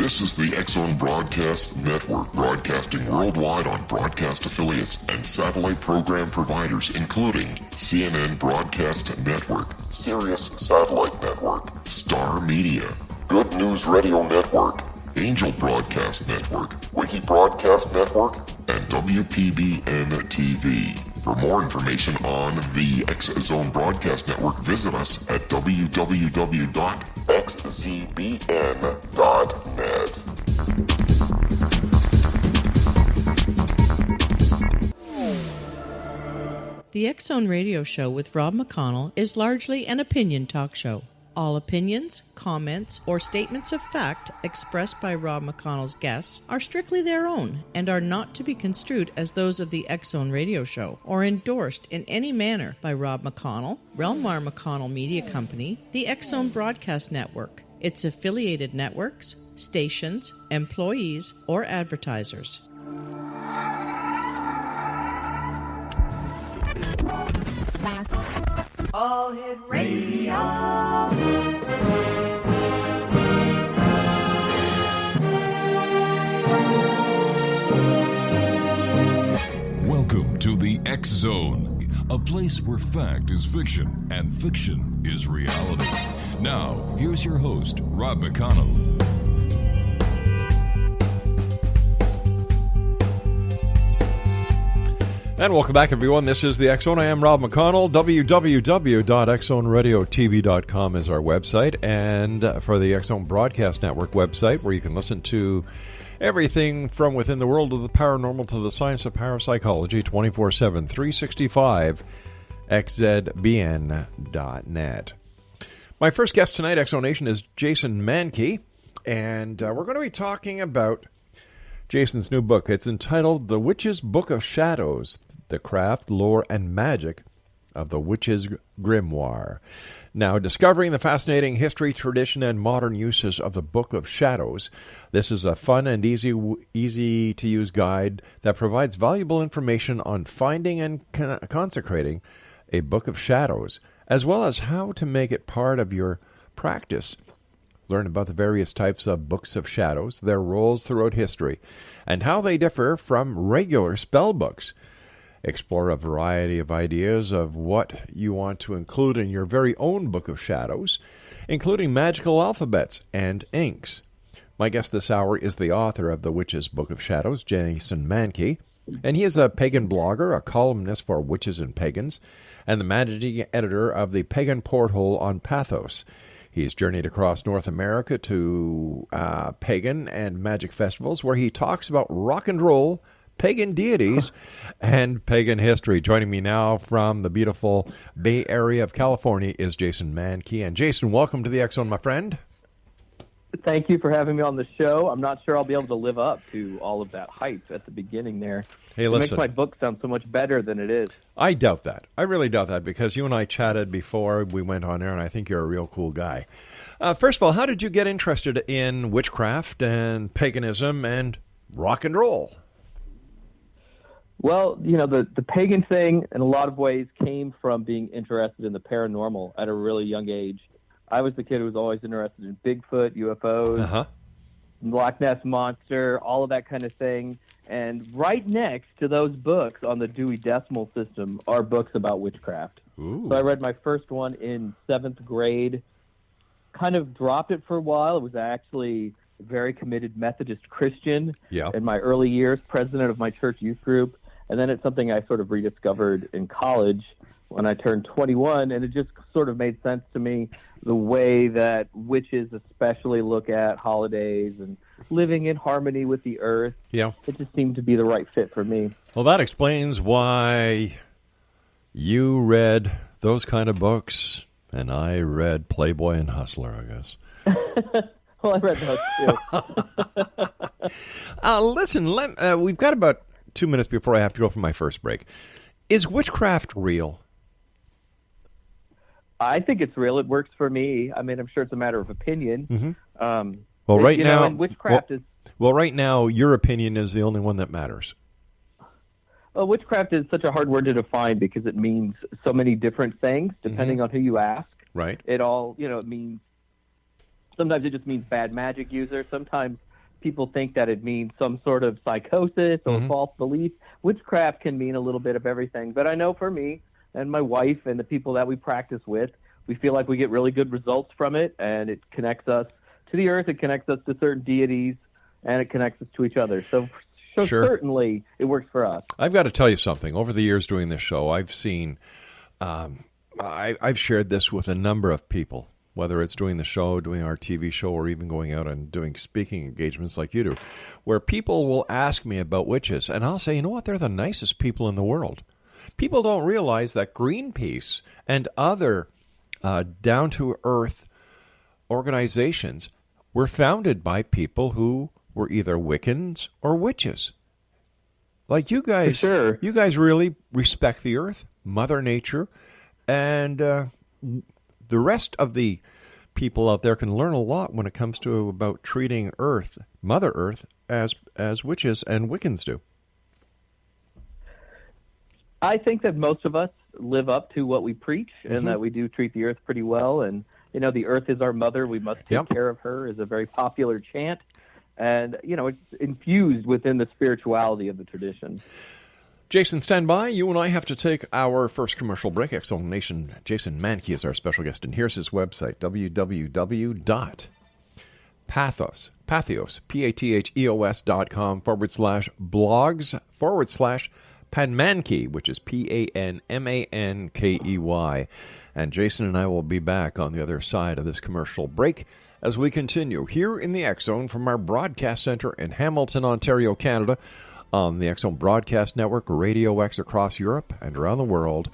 This is the X-Zone Broadcast Network, broadcasting worldwide on broadcast affiliates and satellite program providers, including CNN Broadcast Network, Sirius Satellite Network, Star Media, Good News Radio Network, Angel Broadcast Network, Wiki Broadcast Network, and WPBN TV. For more information on the X-Zone Broadcast Network, visit us at www.xzbn.net. The X-Zone Radio Show with Rob McConnell is largely an opinion talk show. All opinions, comments, or statements of fact expressed by Rob McConnell's guests are strictly their own and are not to be construed as those of the X-Zone Radio Show or endorsed in any manner by Rob McConnell, Relmar McConnell Media Company, the X-Zone Broadcast Network, its affiliated networks, stations, employees, or advertisers. All Hit Radio. Welcome to the X-Zone, a place where fact is fiction and fiction is reality. Now, here's your host, Rob McConnell. And welcome back, everyone. This is the X-Zone. I am Rob McConnell. www.xzoneradiotv.com is our website. And for the X-Zone Broadcast Network website, where you can listen to everything from within the world of the paranormal to the science of parapsychology 24/7, 365, xzbn.net. My first guest tonight, X-Zone Nation, is Jason Mankey. And we're going to be talking about Jason's new book. It's entitled The Witch's Book of Shadows, The Craft, Lore, and Magic of the Witch's Grimoire. Now, discovering the fascinating history, tradition, and modern uses of the Book of Shadows, this is a fun and easy-to-use guide that provides valuable information on finding and consecrating a Book of Shadows, as well as how to make it part of your practice. Learn about the various types of books of shadows, their roles throughout history, and how they differ from regular spell books. Explore a variety of ideas of what you want to include in your very own book of shadows, including magical alphabets and inks. My guest this hour is the author of The Witch's Book of Shadows, Jason Mankey, and he is a pagan blogger, a columnist for Witches and Pagans, and the managing editor of the Pagan Porthole on Pathos. He's journeyed across North America to pagan and magic festivals where he talks about rock and roll, pagan deities, and pagan history. Joining me now from the beautiful Bay Area of California is Jason Mankey. And Jason, welcome to the X-Zone, my friend. Thank you for having me on the show. I'm not sure I'll be able to live up to all of that hype at the beginning there. Hey, it listen. makes my book sound so much better than it is. I doubt that. I really doubt that, because you and I chatted before we went on air, and I think you're a real cool guy. First of all, how did you get interested in witchcraft and paganism and rock and roll? Well, you know, the pagan thing in a lot of ways came from being interested in the paranormal at a really young age. I was the kid who was always interested in Bigfoot, UFOs, Loch Ness Monster, all of that kind of thing. And right next to those books on the Dewey Decimal System are books about witchcraft. Ooh. So I read my first one in 7th grade, kind of dropped it for a while. It was actually a very committed Methodist Christian in my early years, president of my church youth group. And then it's something I sort of rediscovered in college when I turned 21, and it just sort of made sense to me the way that witches especially look at holidays and living in harmony with the earth. Yeah. It just seemed to be the right fit for me. Well, that explains why you read those kind of books, and I read Playboy and Hustler, I guess. Well, I read those too. Listen, we've got about 2 minutes before I have to go for my first break. Is witchcraft real? I think it's real. It works for me. I mean, I'm sure it's a matter of opinion. Mm-hmm. Well, right now, witchcraft is. Well, right now, your opinion is the only one that matters. Well, witchcraft is such a hard word to define because it means so many different things depending on who you ask. Right. It all, it means, sometimes it just means bad magic user. Sometimes people think that it means some sort of psychosis or false belief. Witchcraft can mean a little bit of everything. But I know for me and my wife and the people that we practice with, we feel like we get really good results from it, and it connects us to the earth, it connects us to certain deities, and it connects us to each other. So Sure. Certainly it works for us. I've got to tell you something. Over the years doing this show, I've seen, I've shared this with a number of people, whether it's doing the show, doing our TV show, or even going out and doing speaking engagements like you do, where people will ask me about witches, and I'll say, you know what, they're the nicest people in the world. People don't realize that Greenpeace and other down-to-earth organizations were founded by people who were either Wiccans or witches. Like you guys, sure. You guys really respect the earth, Mother Nature, and the rest of the people out there can learn a lot when it comes to about treating Earth, Mother Earth, as witches and Wiccans do. I think that most of us live up to what we preach, and that we do treat the earth pretty well. And the earth is our mother; we must take care of her. Is a very popular chant. And, it's infused within the spirituality of the tradition. Jason, stand by. You and I have to take our first commercial break. X-Zone Nation, Jason Mankey is our special guest, and here's his website, www.pathos, patheos.com/blogs/Panmankey, which is Panmankey. And Jason and I will be back on the other side of this commercial break as we continue here in the X-Zone from our broadcast center in Hamilton, Ontario, Canada, on the X-Zone Broadcast Network, Radio X across Europe, and around the world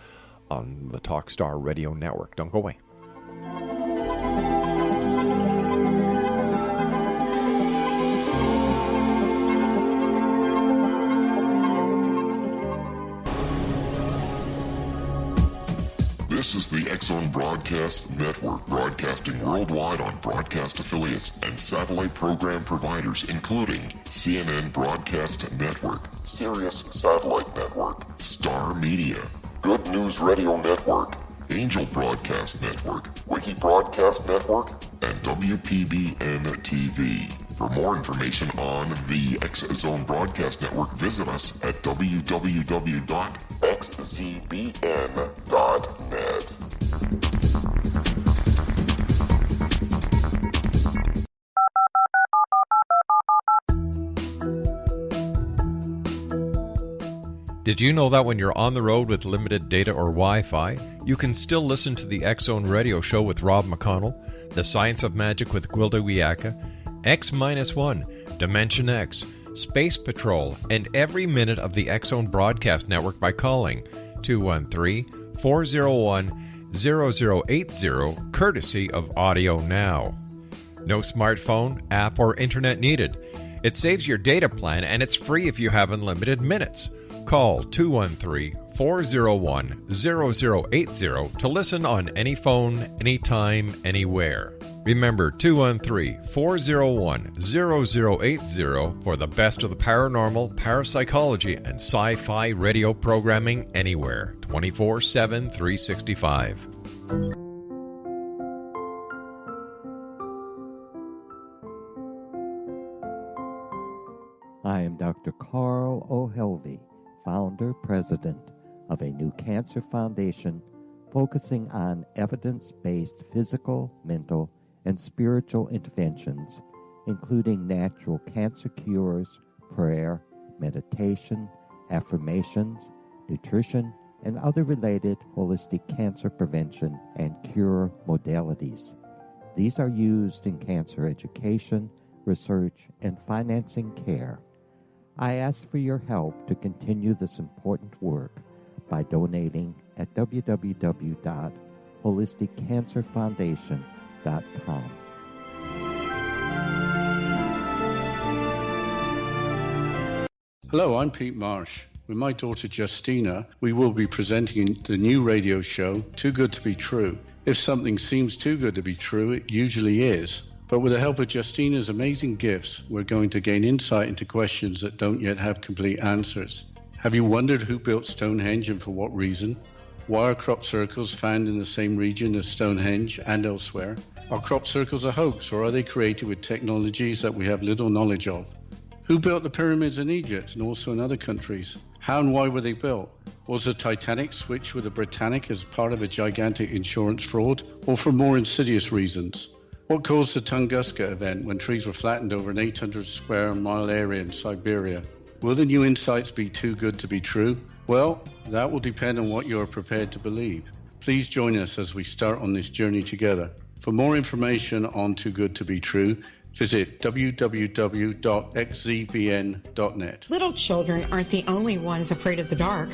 on the Talkstar Radio Network. Don't go away. This is the X-Zone Broadcast Network, broadcasting worldwide on broadcast affiliates and satellite program providers, including CNN Broadcast Network, Sirius Satellite Network, Star Media, Good News Radio Network, Angel Broadcast Network, Wiki Broadcast Network, and WPBN TV. For more information on the X-Zone Broadcast Network, visit us at www.xzbn.net. Did you know that when you're on the road with limited data or Wi-Fi, you can still listen to the X-Zone Radio Show with Rob McConnell, The Science of Magic with Gwilda Wiyaka, X-1, Dimension X, Space Patrol, and every minute of the X-Zone Broadcast Network by calling 213-401-0080, courtesy of Audio Now. No smartphone, app, or internet needed. It saves your data plan, and it's free if you have unlimited minutes. Call 213-401-0080 to listen on any phone, anytime, anywhere. Remember, 213-401-0080 for the best of the paranormal, parapsychology, and sci-fi radio programming anywhere, 24/7, 365. I am Dr. Carl O'Helvey, founder, president of a new cancer foundation focusing on evidence-based physical, mental, and spiritual interventions, including natural cancer cures, prayer, meditation, affirmations, nutrition, and other related holistic cancer prevention and cure modalities. These are used in cancer education, research, and financing care. I ask for your help to continue this important work by donating at www.holisticcancerfoundation.com. Hello, I'm Pete Marsh. With my daughter Justina, we will be presenting the new radio show, Too Good to Be True. If something seems too good to be true, it usually is. But with the help of Justina's amazing gifts, we're going to gain insight into questions that don't yet have complete answers. Have you wondered who built Stonehenge and for what reason? Why are crop circles found in the same region as Stonehenge and elsewhere? Are crop circles a hoax, or are they created with technologies that we have little knowledge of? Who built the pyramids in Egypt and also in other countries? How and why were they built? Was the Titanic switched with the Britannic as part of a gigantic insurance fraud, or for more insidious reasons? What caused the Tunguska event when trees were flattened over an 800 square mile area in Siberia? Will the new insights be too good to be true? Well, that will depend on what you are prepared to believe. Please join us as we start on this journey together. For more information on Too Good to Be True, visit www.xzbn.net. Little children aren't the only ones afraid of the dark.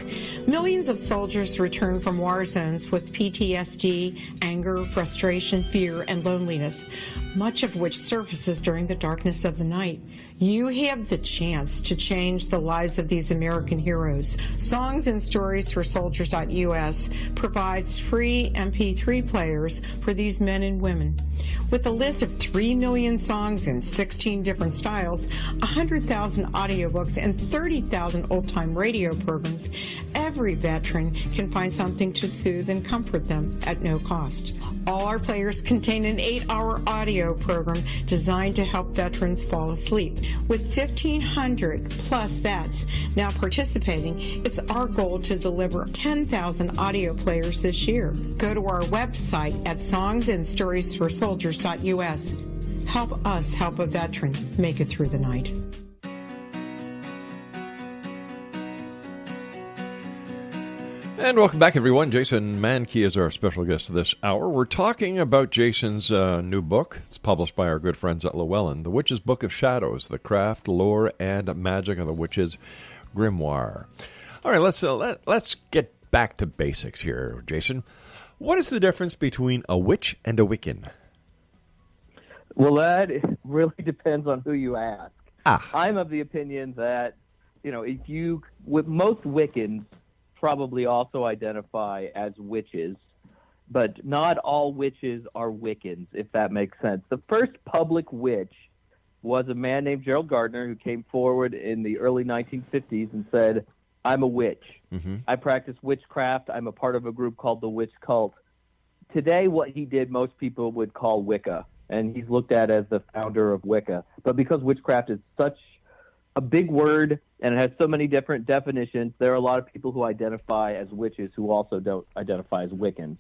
Millions of soldiers return from war zones with PTSD, anger, frustration, fear, and loneliness, much of which surfaces during the darkness of the night. You have the chance to change the lives of these American heroes. Songs and Stories for Soldiers.us provides free MP3 players for these men and women. With a list of 3 million songs in 16 different styles, 100,000 audiobooks, and 30,000 old-time radio programs, every veteran can find something to soothe and comfort them at no cost. All our players contain an 8-hour audio program designed to help veterans fall asleep. With 1,500 plus vets now participating, it's our goal to deliver 10,000 audio players this year. Go to our website at songsandstoriesforsoldiers.us. Help us help a veteran make it through the night. And welcome back, everyone. Jason Mankey is our special guest this hour. We're talking about Jason's new book. It's published by our good friends at Llewellyn, The Witch's Book of Shadows, The Craft, Lore, and Magic of the Witch's Grimoire. All right, let's get back to basics here, Jason. What is the difference between a witch and a Wiccan? Well, that really depends on who you ask. I'm of the opinion that, with most Wiccans, probably also identify as witches, but not all witches are Wiccans, if that makes sense. The first public witch was a man named Gerald Gardner who came forward in the early 1950s and said, I'm a witch. Mm-hmm. I practice witchcraft. I'm a part of a group called the Witch Cult. Today, what he did, most people would call Wicca, and he's looked at as the founder of Wicca. But because witchcraft is such a big word and it has so many different definitions, there are a lot of people who identify as witches who also don't identify as Wiccans.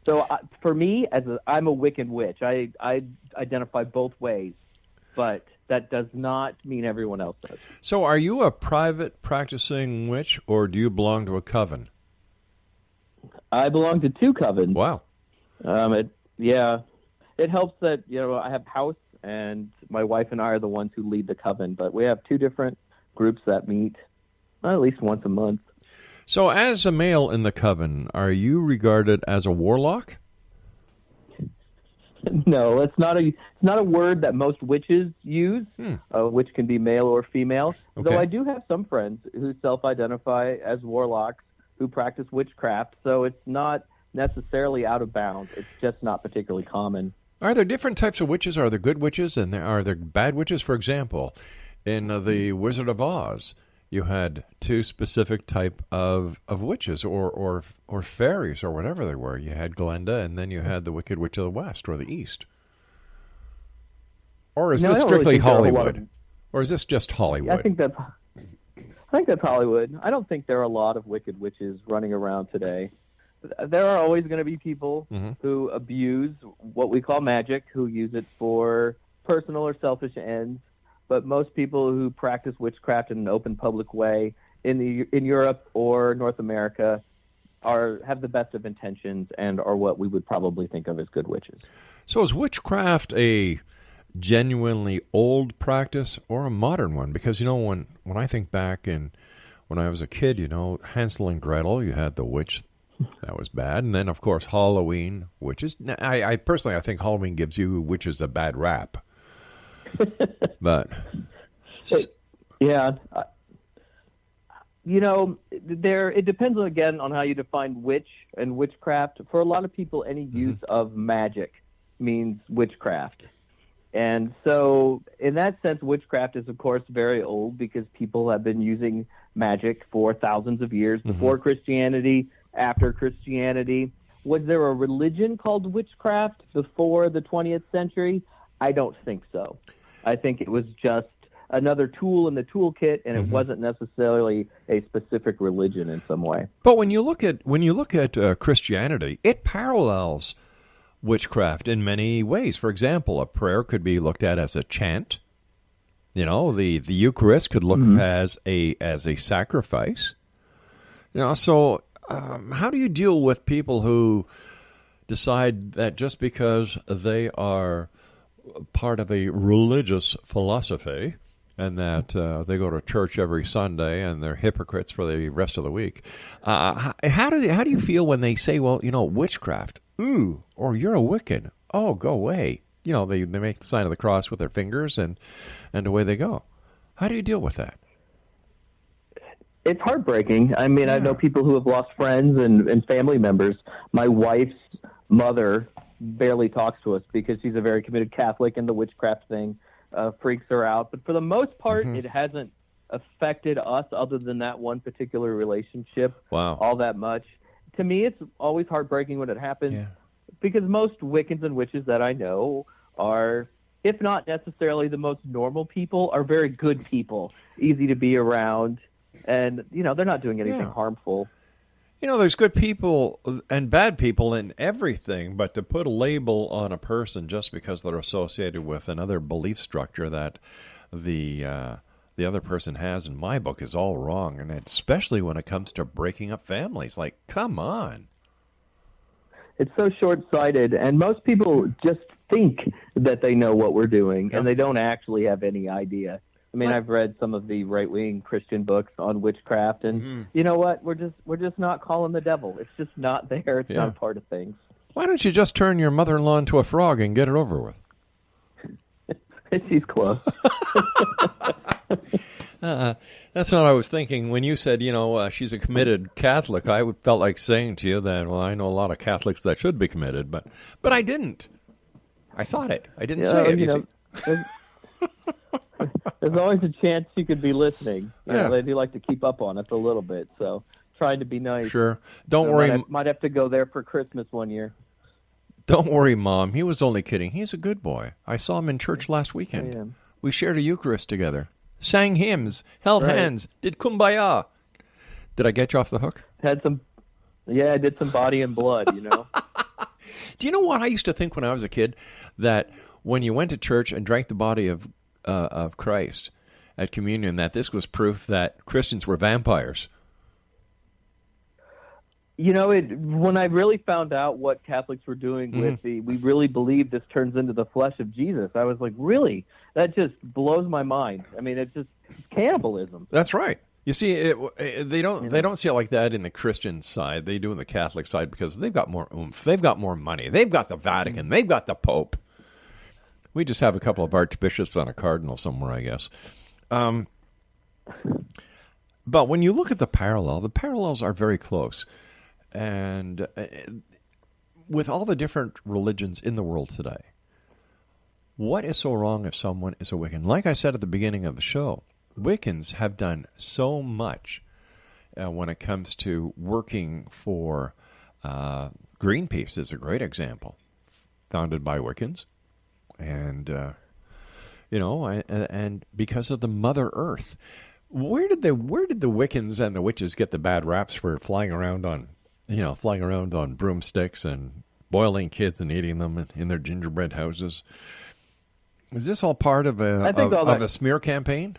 So for me, I'm a Wiccan witch. I identify both ways, but that does not mean everyone else does. So are you a private practicing witch, or do you belong to a coven? I belong to 2 covens. Wow. It helps that, I have house, and my wife and I are the ones who lead the coven, but we have 2 different groups that meet at least once a month. So as a male in the coven, are you regarded as a warlock? No, it's not a word that most witches use, which can be male or female. Okay. Though I do have some friends who self-identify as warlocks who practice witchcraft, so it's not necessarily out of bounds. It's just not particularly common. Are there different types of witches? Are there good witches and are there bad witches? For example, in The Wizard of Oz, you had 2 specific type of witches or fairies or whatever they were. You had Glenda, and then you had the Wicked Witch of the West or the East. Or is this strictly Hollywood? Or is this just Hollywood? I think that's Hollywood. I don't think there are a lot of wicked witches running around today. There are always going to be people who abuse what we call magic, who use it for personal or selfish ends. But most people who practice witchcraft in an open public way in Europe or North America have the best of intentions and are what we would probably think of as good witches. So is witchcraft a genuinely old practice or a modern one? Because, when I think back when I was a kid, Hansel and Gretel, you had the witch. That was bad. And then, of course, Halloween, witches. I personally think Halloween gives you witches a bad rap. But yeah, it depends again on how you define witch and witchcraft. For a lot of people, any use of magic means witchcraft. And so in that sense, witchcraft is, of course, very old because people have been using magic for thousands of years before Christianity, after Christianity. Was there a religion called witchcraft before the 20th century? I don't think so. I think it was just another tool in the toolkit, and it wasn't necessarily a specific religion in some way. But when you look at Christianity, it parallels witchcraft in many ways. For example, a prayer could be looked at as a chant. You know, the Eucharist could look as a sacrifice. You know, so how do you deal with people who decide that just because they are part of a religious philosophy and that they go to church every Sunday and they're hypocrites for the rest of the week? How do you feel when they say, well, you know, witchcraft, ooh, or you're a Wiccan, oh, go away? You know, they make the sign of the cross with their fingers and away they go. How do you deal with that? It's heartbreaking. I mean, I know people who have lost friends and family members. My wife's mother barely talks to us because she's a very committed Catholic, and the witchcraft thing freaks her out. But for the most part, it hasn't affected us other than that one particular relationship all that much. To me, it's always heartbreaking when it happens because most Wiccans and witches that I know are, if not necessarily the most normal people, are very good people, easy to be around. And, you know, they're not doing anything harmful. You know, there's good people and bad people in everything, but to put a label on a person just because they're associated with another belief structure that the other person has, in my book, is all wrong, and especially when it comes to breaking up families. Like, come on. It's so short-sighted, and most people just think that they know what we're doing, and they don't actually have any idea. I mean, I've read some of the right-wing Christian books on witchcraft, and you know what? We're just not calling the devil. It's just not there. It's not a part of things. Why don't you just turn your mother-in-law into a frog and get it over with? She's close. That's what I was thinking when you said, you know, she's a committed Catholic. I felt like saying to you that, well, I know a lot of Catholics that should be committed, but I didn't. I thought it. I didn't say it. You know, there's always a chance she could be listening. You know, they do like to keep up on us a little bit, so trying to be nice. Sure. Don't worry. Might have to go there for Christmas one year. Don't worry, Mom. He was only kidding. He's a good boy. I saw him in church last weekend. We shared a Eucharist together, sang hymns, held hands, did kumbaya. Did I get you off the hook? I did some body and blood, you know. Do you know what I used to think when I was a kid? That when you went to church and drank the body of Christ at communion, that this was proof that Christians were vampires. You know, when I really found out what Catholics were doing with we really believe this turns into the flesh of Jesus, I was like, really? That just blows my mind. I mean, it's cannibalism. That's right. You see, they don't see it like that in the Christian side. They do in the Catholic side because they've got more oomph. They've got more money. They've got the Vatican. They've got the Pope. We just have a couple of archbishops and a cardinal somewhere, I guess. But when you look at the parallels are very close. And with all the different religions in the world today, what is so wrong if someone is a Wiccan? Like I said at the beginning of the show, Wiccans have done so much when it comes to working for Greenpeace is a great example, founded by Wiccans. And, and because of the Mother Earth, where did the Wiccans and the witches get the bad raps for flying around on broomsticks and boiling kids and eating them in their gingerbread houses? Is this all part of a smear campaign?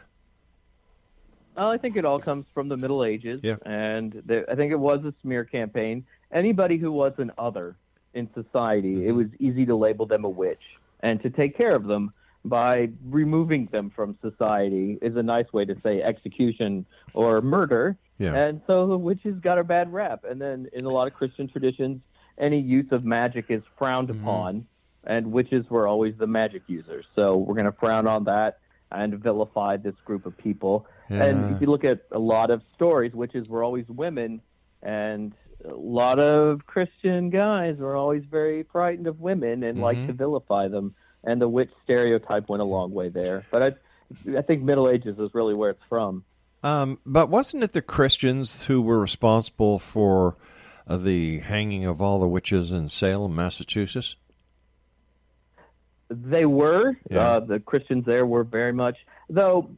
Well, I think it all comes from the Middle Ages, and I think it was a smear campaign. Anybody who was an other in society, it was easy to label them a witch. And to take care of them by removing them from society is a nice way to say execution or murder. Yeah. And so the witches got a bad rap. And then in a lot of Christian traditions, any use of magic is frowned upon, and witches were always the magic users. So we're going to frown on that and vilify this group of people. Yeah. And if you look at a lot of stories, witches were always women, and a lot of Christian guys were always very frightened of women and like to vilify them. And the witch stereotype went a long way there. But I think Middle Ages is really where it's from. But wasn't it the Christians who were responsible for the hanging of all the witches in Salem, Massachusetts? They were. Yeah. The Christians there were very much. Though,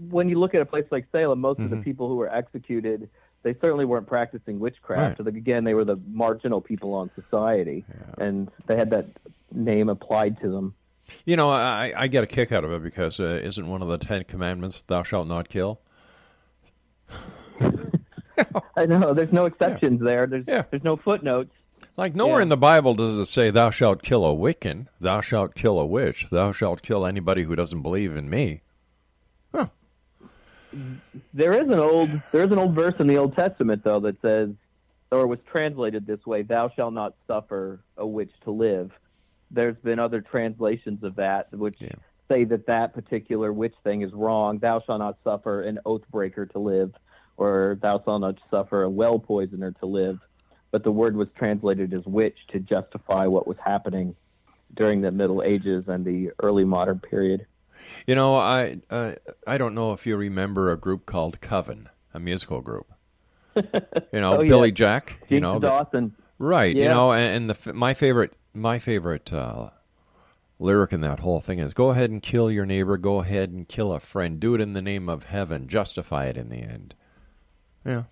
when you look at a place like Salem, most of the people who were executed, they certainly weren't practicing witchcraft. Right. Again, they were the marginal people on society, and they had that name applied to them. You know, I get a kick out of it because isn't one of the 10 Commandments, thou shalt not kill? I know. There's no exceptions there. There's no footnotes. Like, nowhere in the Bible does it say, thou shalt kill a Wiccan, thou shalt kill a witch, thou shalt kill anybody who doesn't believe in me. Huh. There is an old verse in the Old Testament, though, that says, or was translated this way, thou shalt not suffer a witch to live. There's been other translations of that which say that particular witch thing is wrong. Thou shalt not suffer an oath breaker to live, or thou shalt not suffer a well poisoner to live. But the word was translated as witch to justify what was happening during the Middle Ages and the early modern period. You know, I don't know if you remember a group called Coven, a musical group. You know, Billy Jack. You know, Dawson. Right. Yeah. You know, and my favorite lyric in that whole thing is, go ahead and kill your neighbor, go ahead and kill a friend, do it in the name of heaven, justify it in the end. Yeah.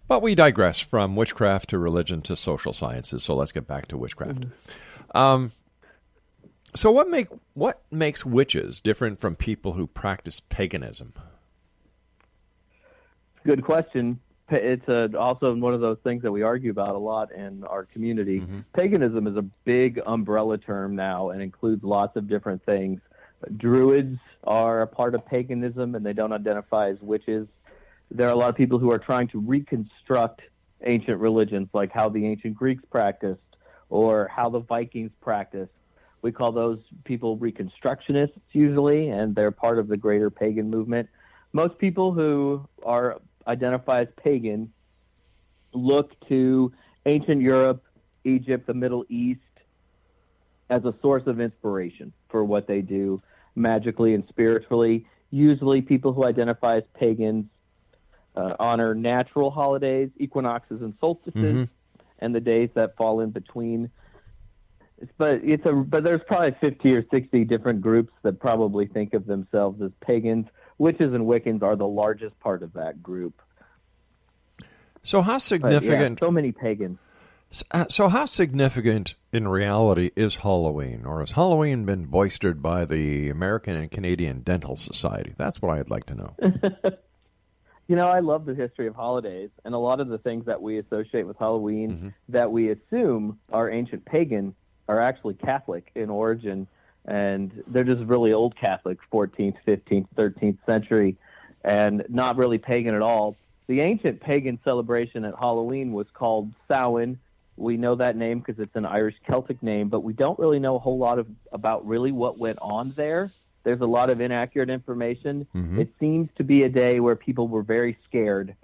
But we digress from witchcraft to religion to social sciences, so let's get back to witchcraft. So what makes witches different from people who practice paganism? Good question. It's also one of those things that we argue about a lot in our community. Paganism is a big umbrella term now and includes lots of different things. Druids are a part of paganism, and they don't identify as witches. There are a lot of people who are trying to reconstruct ancient religions, like how the ancient Greeks practiced or how the Vikings practiced. We call those people reconstructionists usually, and they're part of the greater pagan movement. Most people who identify as pagan look to ancient Europe, Egypt, the Middle East as a source of inspiration for what they do magically and spiritually. Usually people who identify as pagans honor natural holidays, equinoxes and solstices, and the days that fall in between. But there's probably 50 or 60 different groups that probably think of themselves as pagans. Witches and Wiccans are the largest part of that group. So how significant? So many pagans. So how significant in reality is Halloween? Or has Halloween been boistered by the American and Canadian Dental Society? That's what I'd like to know. You know, I love the history of holidays, and a lot of the things that we associate with Halloween that we assume are ancient pagan are actually Catholic in origin, and they're just really old Catholic, 14th, 15th, 13th century, and not really pagan at all. The ancient pagan celebration at Halloween was called Samhain. We know that name because it's an Irish Celtic name, but we don't really know a whole lot about really what went on there. There's a lot of inaccurate information. It seems to be a day where people were very scared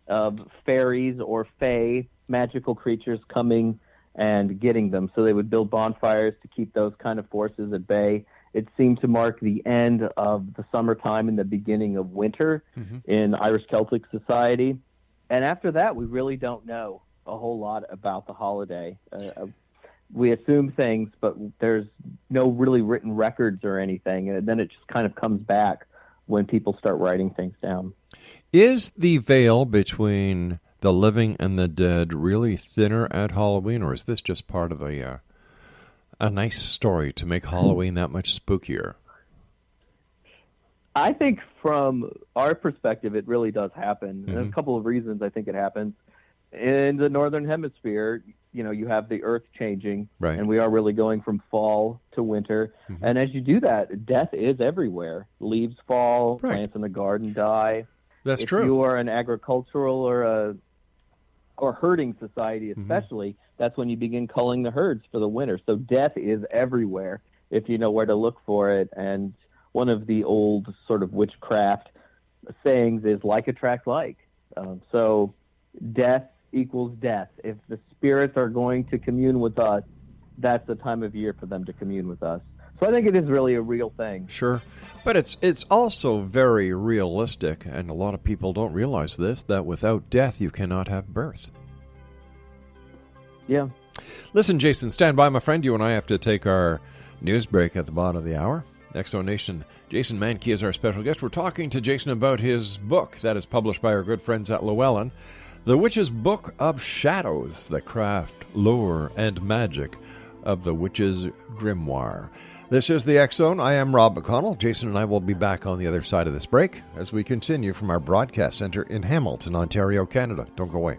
of fairies or fae, magical creatures coming and getting them. So they would build bonfires to keep those kind of forces at bay. It seemed to mark the end of the summertime and the beginning of winter in Irish Celtic society. And after that, we really don't know a whole lot about the holiday. We assume things, but there's no really written records or anything. And then it just kind of comes back when people start writing things down. Is the veil between the living and the dead really thinner at Halloween, or is this just part of a nice story to make Halloween that much spookier? I think from our perspective, it really does happen. There's a couple of reasons I think it happens. In the Northern Hemisphere, you know, you have the earth changing, and we are really going from fall to winter. And as you do that, death is everywhere. Leaves fall, plants in the garden die. That's true. If you are an agricultural or herding society especially, that's when you begin culling the herds for the winter. So death is everywhere if you know where to look for it. And one of the old sort of witchcraft sayings is like attracts like. So death equals death. If the spirits are going to commune with us, that's the time of year for them to commune with us. So I think it is really a real thing. Sure. But it's also very realistic, and a lot of people don't realize this, that without death you cannot have birth. Yeah. Listen, Jason, stand by, my friend. You and I have to take our news break at the bottom of the hour. Exonation, Jason Mankey is our special guest. We're talking to Jason about his book that is published by our good friends at Llewellyn, The Witch's Book of Shadows, the craft, lore, and magic of the Witch's Grimoire. This is the X Zone. I am Rob McConnell. Jason and I will be back on the other side of this break as we continue from our broadcast center in Hamilton, Ontario, Canada. Don't go away.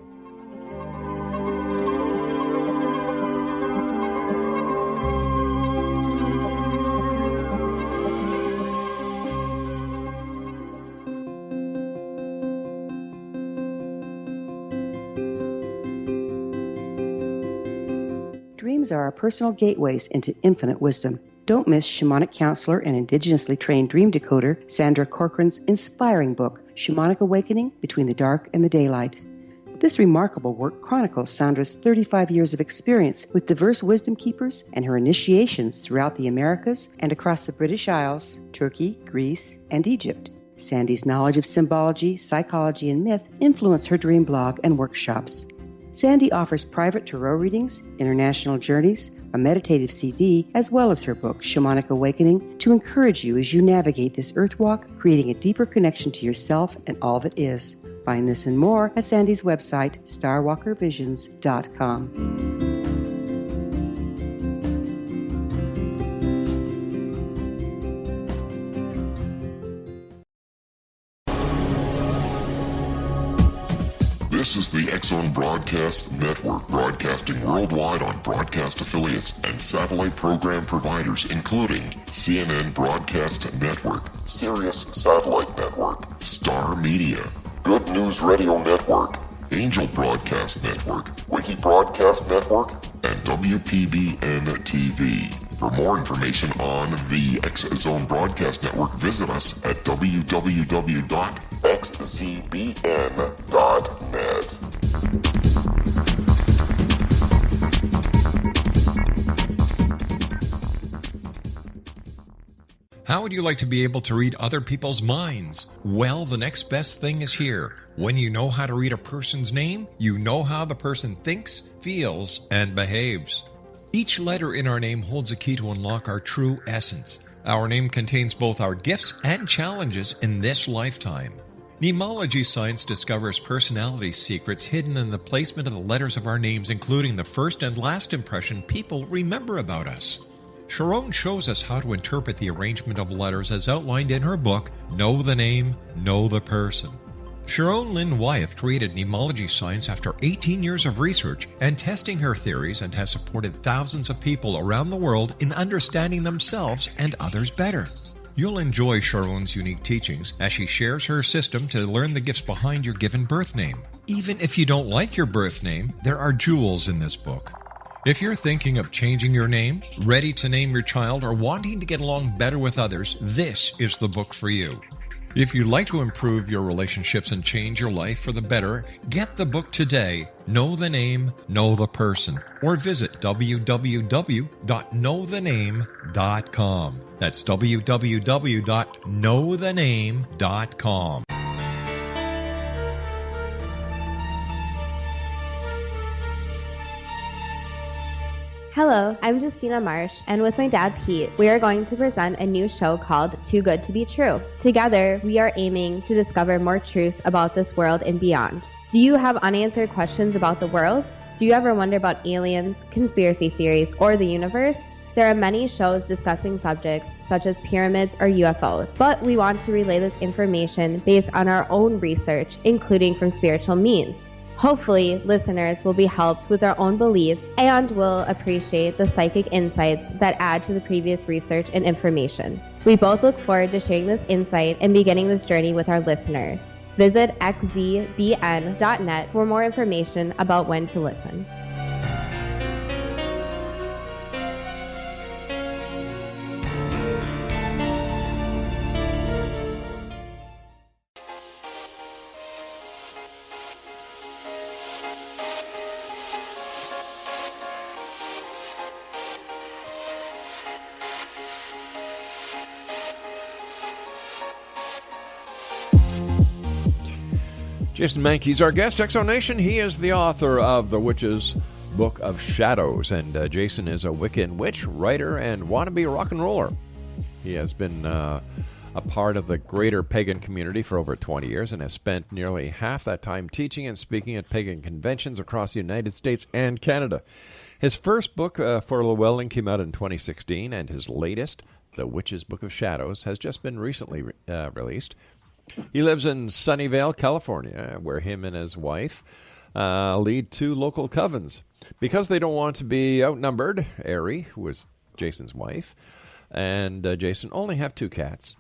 Dreams are our personal gateways into infinite wisdom. Don't miss shamanic counselor and indigenously trained dream decoder Sandra Corcoran's inspiring book, Shamanic Awakening Between the Dark and the Daylight. This remarkable work chronicles Sandra's 35 years of experience with diverse wisdom keepers and her initiations throughout the Americas and across the British Isles, Turkey, Greece, and Egypt. Sandy's knowledge of symbology, psychology, and myth influence her dream blog and workshops. Sandy offers private tarot readings, international journeys, a meditative CD, as well as her book, Shamanic Awakening, to encourage you as you navigate this earth walk, creating a deeper connection to yourself and all that is. Find this and more at Sandy's website, starwalkervisions.com. This is the X Zone Broadcast Network, broadcasting worldwide on broadcast affiliates and satellite program providers, including CNN Broadcast Network, Sirius Satellite Network, Star Media, Good News Radio Network, Angel Broadcast Network, Wiki Broadcast Network, and WPBN TV. For more information on the X Zone Broadcast Network, visit us at www.xzbn.net. How would you like to be able to read other people's minds? Well, the next best thing is here. When you know how to read a person's name, you know how the person thinks, feels, and behaves. Each letter in our name holds a key to unlock our true essence. Our name contains both our gifts and challenges in this lifetime. Mnemology science discovers personality secrets hidden in the placement of the letters of our names, including the first and last impression people remember about us. Sharon shows us how to interpret the arrangement of letters as outlined in her book, Know the Name, Know the Person. Sharon Lynn Wyeth created mnemology science after 18 years of research and testing her theories, and has supported thousands of people around the world in understanding themselves and others better. You'll enjoy Sharon's unique teachings as she shares her system to learn the gifts behind your given birth name. Even if you don't like your birth name, there are jewels in this book. If you're thinking of changing your name, ready to name your child, or wanting to get along better with others, this is the book for you. If you'd like to improve your relationships and change your life for the better, get the book today, Know the Name, Know the Person, or visit www.knowthename.com. That's www.knowthename.com. Hello, I'm Justina Marsh, and with my dad Pete, we are going to present a new show called Too Good to Be True. Together, we are aiming to discover more truths about this world and beyond. Do you have unanswered questions about the world? Do you ever wonder about aliens, conspiracy theories, or the universe? There are many shows discussing subjects such as pyramids or UFOs, but we want to relay this information based on our own research, including from spiritual means. Hopefully, listeners will be helped with their own beliefs and will appreciate the psychic insights that add to the previous research and information. We both look forward to sharing this insight and beginning this journey with our listeners. Visit xzbn.net for more information about when to listen. Jason Mankey's our guest, Exonation. He is the author of The Witch's Book of Shadows. And Jason is a Wiccan witch, writer, and wannabe rock and roller. He has been a part of the greater pagan community for over 20 years and has spent nearly half that time teaching and speaking at pagan conventions across the United States and Canada. His first book, For Llewellyn, came out in 2016, and his latest, The Witch's Book of Shadows, has just been recently released. He lives in Sunnyvale, California, where him and his wife lead 2 local covens. Because they don't want to be outnumbered, Ari, who is Jason's wife, and Jason only have 2 cats.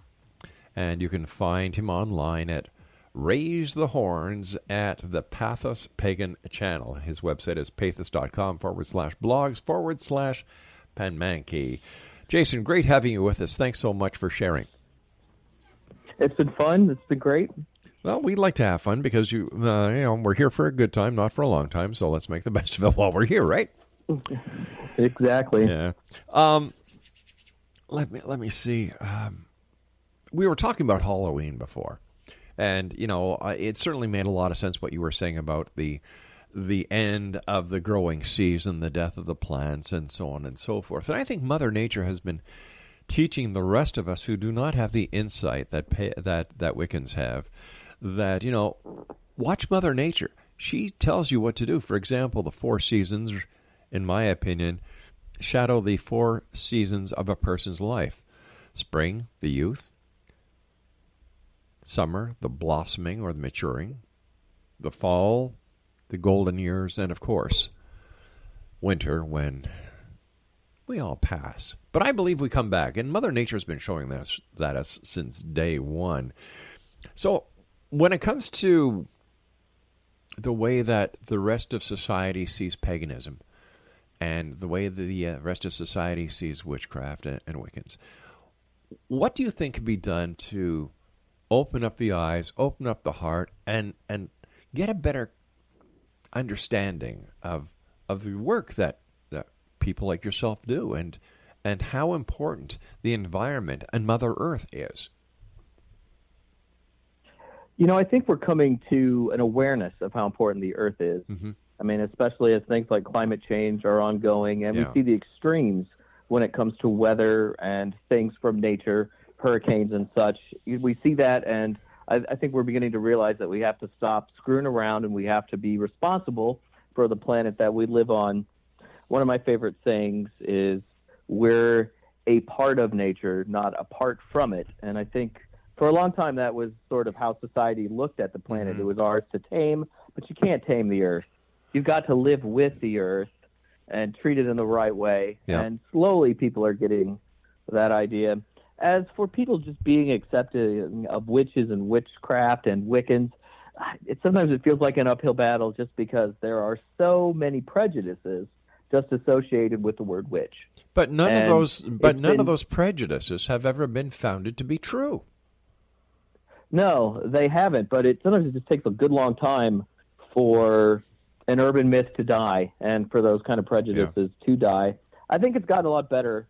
And you can find him online at Raise the Horns at the Pathos Pagan channel. His website is pathos.com/blogs/Mankey. Jason, great having you with us. Thanks so much for sharing. It's been fun. It's been great. Well, we'd like to have fun because we're here for a good time, not for a long time. So let's make the best of it while we're here, right? Exactly. Yeah. Let me see. We were talking about Halloween before. And, it certainly made a lot of sense what you were saying about the end of the growing season, the death of the plants, and so on and so forth. And I think Mother Nature has been teaching the rest of us who do not have the insight that Wiccans have, that, watch Mother Nature. She tells you what to do. For example, the 4 seasons, in my opinion, shadow the 4 seasons of a person's life. Spring, the youth. Summer, the blossoming or the maturing. The fall, the golden years. And, of course, winter, when we all pass. But I believe we come back. And Mother Nature's been showing us since day one. So when it comes to the way that the rest of society sees paganism and the way the rest of society sees witchcraft and Wiccans, what do you think can be done to open up the eyes, open up the heart, and get a better understanding of the work that people like yourself do, and how important the environment and Mother Earth is? I think we're coming to an awareness of how important the Earth is. Mm-hmm. I mean, especially as things like climate change are ongoing, and we see the extremes when it comes to weather and things from nature, hurricanes and such. We see that, and I think we're beginning to realize that we have to stop screwing around and we have to be responsible for the planet that we live on. One of my favorite sayings is, we're a part of nature, not apart from it. And I think for a long time that was sort of how society looked at the planet. Mm-hmm. It was ours to tame, but you can't tame the Earth. You've got to live with the Earth and treat it in the right way. Yeah. And slowly people are getting that idea. As for people just being accepting of witches and witchcraft and Wiccans, sometimes it feels like an uphill battle just because there are so many prejudices just associated with the word witch. But none of those prejudices have ever been founded to be true. No, they haven't. But sometimes it just takes a good long time for an urban myth to die and for those kind of prejudices to die. I think it's gotten a lot better.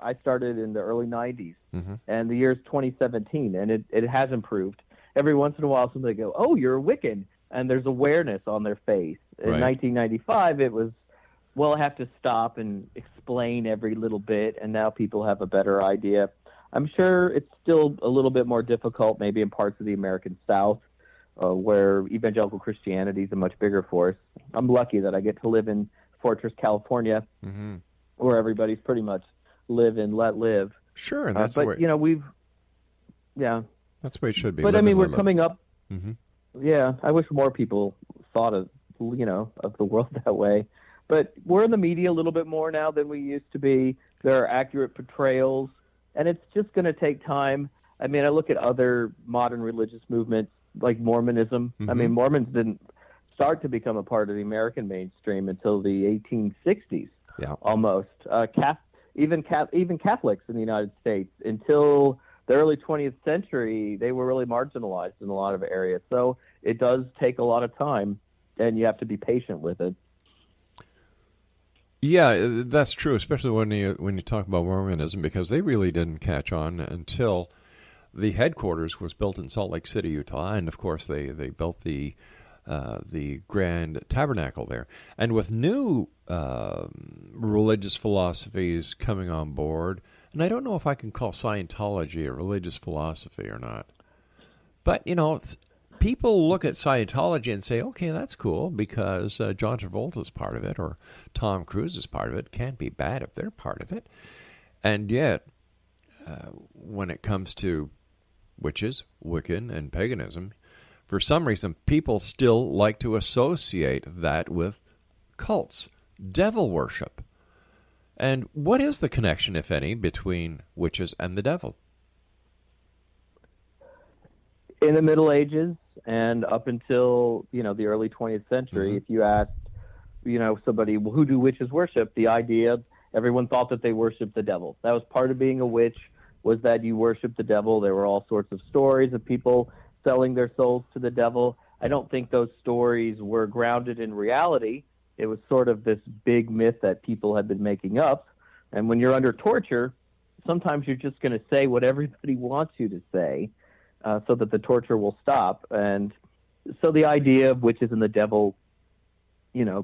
I started in the early 90s, mm-hmm. and the year's 2017, and it has improved. Every once in a while, somebody go, "Oh, you're a Wiccan," and there's awareness on their face. In 1995, it was, well, I have to stop and explain every little bit, and now people have a better idea. I'm sure it's still a little bit more difficult maybe in parts of the American South, where evangelical Christianity is a much bigger force. I'm lucky that I get to live in Fortress, California, mm-hmm. where everybody's pretty much live and let live. Sure, and that's the way. That's the way it should be. But we're coming up. Mm-hmm. Yeah, I wish more people thought of the world that way. But we're in the media a little bit more now than we used to be. There are accurate portrayals, and it's just going to take time. I mean, I look at other modern religious movements like Mormonism. Mm-hmm. I mean, Mormons didn't start to become a part of the American mainstream until the 1860s. Yeah, almost. Even Catholics in the United States, until the early 20th century, they were really marginalized in a lot of areas. So it does take a lot of time, and you have to be patient with it. Yeah, that's true, especially when you talk about Mormonism, because they really didn't catch on until the headquarters was built in Salt Lake City, Utah, and of course they built the the Grand Tabernacle there. And with new religious philosophies coming on board, and I don't know if I can call Scientology a religious philosophy or not, but, people look at Scientology and say, okay, that's cool because John Travolta's part of it or Tom Cruise is part of it. Can't be bad if they're part of it. And yet, when it comes to witches, Wiccan, and paganism, for some reason, people still like to associate that with cults, devil worship. And what is the connection, if any, between witches and the devil? In the Middle Ages and up until, the early 20th century, if you asked, somebody, well, who do witches worship? The idea, everyone thought that they worshiped the devil. That was part of being a witch, was that you worshiped the devil. There were all sorts of stories of people selling their souls to the devil. I don't think those stories were grounded in reality. It was sort of this big myth that people had been making up. And when you're under torture, sometimes you're just going to say what everybody wants you to say so that the torture will stop. And so the idea of witches and the devil,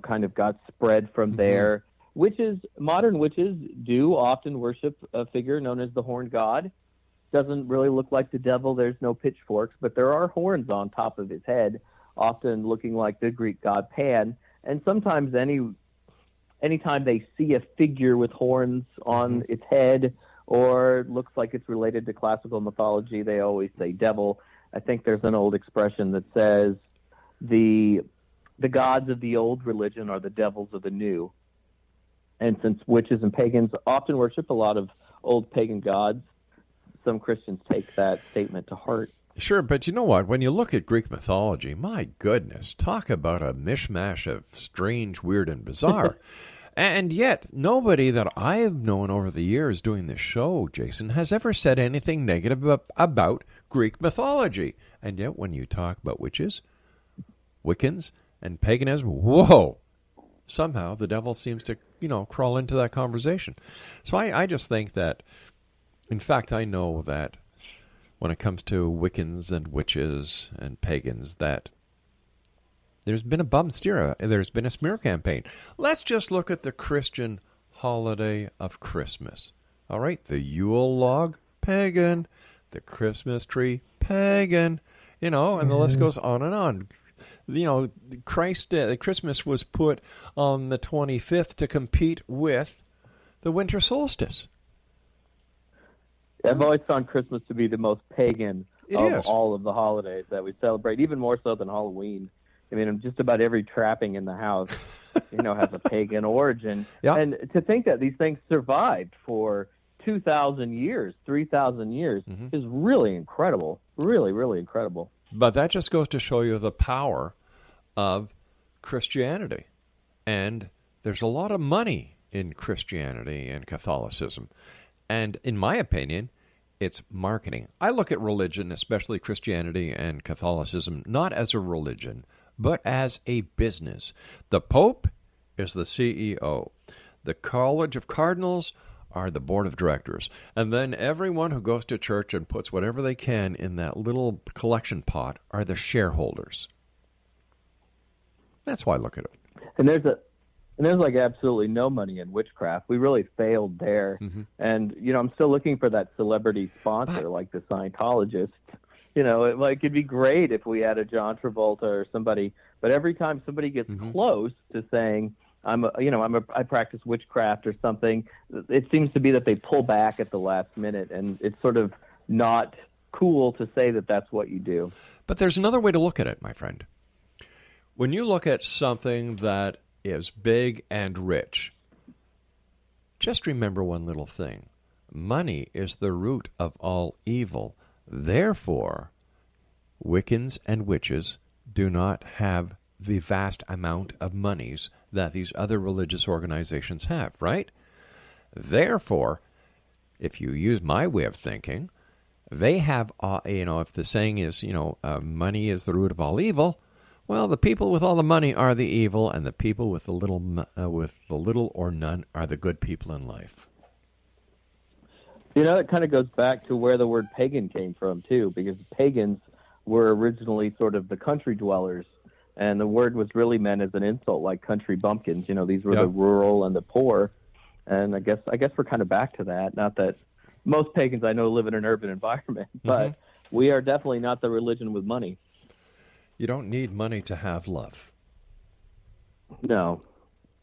kind of got spread from there. Witches, modern witches do often worship a figure known as the horned god. Doesn't really look like the devil. There's no pitchforks, but there are horns on top of his head, often looking like the Greek god Pan. And sometimes anytime they see a figure with horns on its head or looks like it's related to classical mythology, they always say devil. I think there's an old expression that says the gods of the old religion are the devils of the new. And since witches and pagans often worship a lot of old pagan gods, some Christians take that statement to heart. Sure, but you know what? When you look at Greek mythology, my goodness, talk about a mishmash of strange, weird, and bizarre. And yet, nobody that I have known over the years doing this show, Jason, has ever said anything negative about Greek mythology. And yet, when you talk about witches, Wiccans, and paganism, whoa! Somehow the devil seems to, crawl into that conversation. So I just think that, in fact, I know that when it comes to Wiccans and witches and pagans, that there's been a there's been a smear campaign. Let's just look at the Christian holiday of Christmas. All right, the Yule log, pagan. The Christmas tree, pagan. And the list goes on and on. Christmas was put on the 25th to compete with the winter solstice. I've always found Christmas to be the most pagan of all of the holidays that we celebrate, even more so than Halloween. I mean, just about every trapping in the house, has a pagan origin. Yep. And to think that these things survived for 2,000 years, 3,000 years is really incredible. Really, really incredible. But that just goes to show you the power of Christianity. And there's a lot of money in Christianity and Catholicism. And in my opinion, it's marketing. I look at religion, especially Christianity and Catholicism, not as a religion, but as a business. The Pope is the CEO. The College of Cardinals are the board of directors. And then everyone who goes to church and puts whatever they can in that little collection pot are the shareholders. That's why I look at it. And there's like absolutely no money in witchcraft. We really failed there. And, I'm still looking for that celebrity sponsor like the Scientologist. It'd be great if we had a John Travolta or somebody, but every time somebody gets close to saying, I practice witchcraft or something, it seems to be that they pull back at the last minute, and it's sort of not cool to say that that's what you do. But there's another way to look at it, my friend. When you look at something that is big and rich, just remember one little thing. Money is the root of all evil. Therefore, Wiccans and witches do not have the vast amount of monies that these other religious organizations have, right? Therefore, if you use my way of thinking, they have, if the saying is, money is the root of all evil, well, the people with all the money are the evil, and the people with the little or none are the good people in life. It kind of goes back to where the word pagan came from, too, because pagans were originally sort of the country dwellers, And the word was really meant as an insult, like country bumpkins. These were the rural and the poor. And I guess we're kind of back to that. Not that most pagans I know live in an urban environment, but we are definitely not the religion with money. You don't need money to have love. No.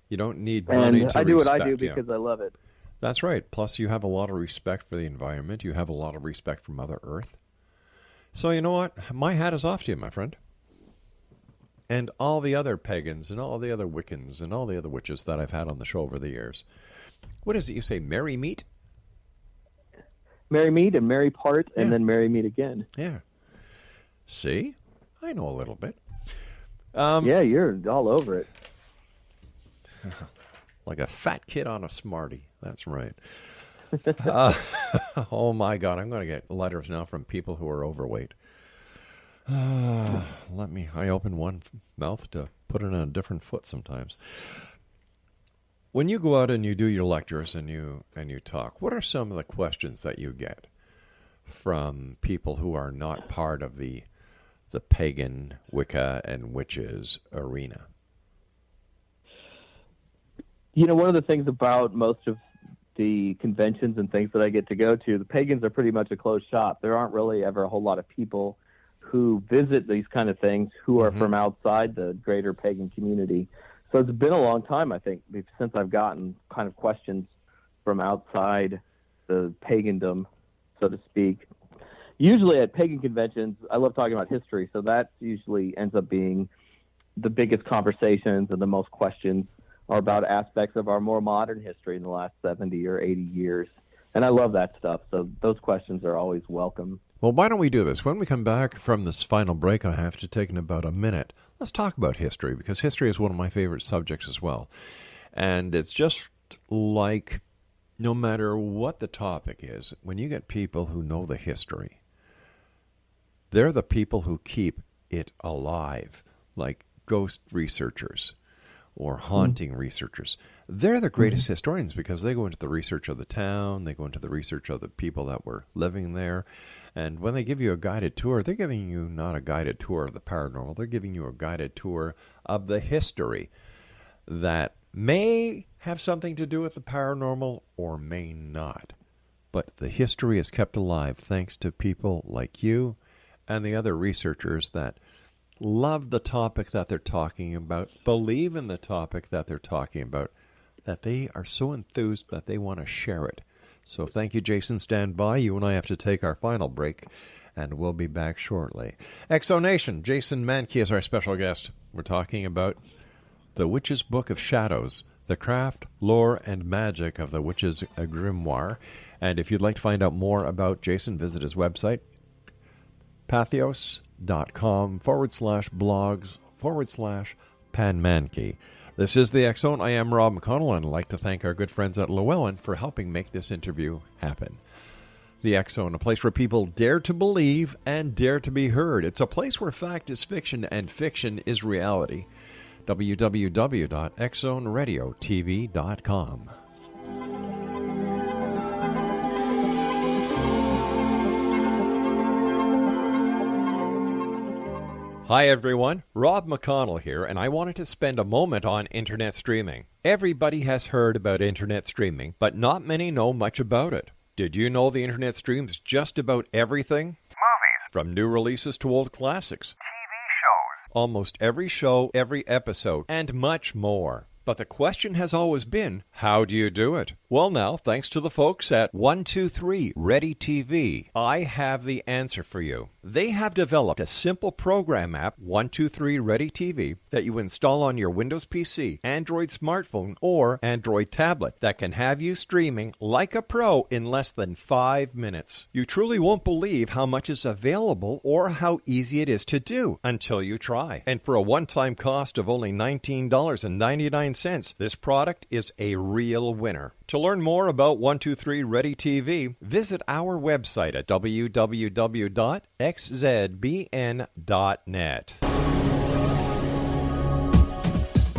You don't need money to respect. I do what I do because I love it. That's right. Plus, you have a lot of respect for the environment. You have a lot of respect for Mother Earth. So you know what? My hat is off to you, my friend. And all the other pagans and all the other Wiccans and all the other witches that I've had on the show over the years. What is it you say, merry meet? Merry meet and merry part and then merry meet again. Yeah. See? I know a little bit. Yeah, you're all over it. Like a fat kid on a Smartie. That's right. Oh, my God. I'm going to get letters now from people who are overweight. I open one mouth to put it on a different foot sometimes. When you go out and you do your lectures and you talk, what are some of the questions that you get from people who are not part of the pagan, Wicca, and witches arena? One of the things about most of the conventions and things that I get to go to, the pagans are pretty much a closed shop. There aren't really ever a whole lot of people who visit these kind of things who are from outside the greater pagan community. So it's been a long time, I think, since I've gotten kind of questions from outside the pagandom, so to speak. Usually at pagan conventions, I love talking about history, so that usually ends up being the biggest conversations and the most questions are about aspects of our more modern history in the last 70 or 80 years. And I love that stuff, so those questions are always welcome. Well, why don't we do this? When we come back from this final break, I have to take in about a minute. Let's talk about history, because history is one of my favorite subjects as well. And it's just like, no matter what the topic is, when you get people who know the history, they're the people who keep it alive, like ghost researchers or haunting researchers. They're the greatest historians because they go into the research of the town, they go into the research of the people that were living there. And when they give you a guided tour, they're giving you not a guided tour of the paranormal, they're giving you a guided tour of the history that may have something to do with the paranormal or may not. But the history is kept alive thanks to people like you and the other researchers that love the topic that they're talking about, believe in the topic that they're talking about, that they are so enthused that they want to share it. So thank you, Jason. Stand by. You and I have to take our final break, and we'll be back shortly. Exonation, Jason Mankey is our special guest. We're talking about The Witch's Book of Shadows, the craft, lore, and magic of the Witch's Grimoire. And if you'd like to find out more about Jason, visit his website, pathos.com/blogs/Pan This is the X Zone. I am Rob McConnell, and I'd like to thank our good friends at Llewellyn for helping make this interview happen. The X Zone, a place where people dare to believe and dare to be heard. It's a place where fact is fiction and fiction is reality. www.xzoneradiotv.com. Hi everyone, Rob McConnell here, and I wanted to spend a moment on internet streaming. Everybody has heard about internet streaming, but not many know much about it. Did you know the internet streams just about everything? Movies. From new releases to old classics. TV shows. Almost every show, every episode, and much more. But the question has always been, how do you do it? Well now, thanks to the folks at 123 Ready TV, I have the answer for you. They have developed a simple program app, 123 Ready TV, that you install on your Windows PC, Android smartphone, or Android tablet that can have you streaming like a pro in less than 5 minutes. You truly won't believe how much is available or how easy it is to do until you try. And for a one-time cost of only $19.99, this product is a real winner. To learn more about 123 Ready TV, visit our website at www.xzbn.net.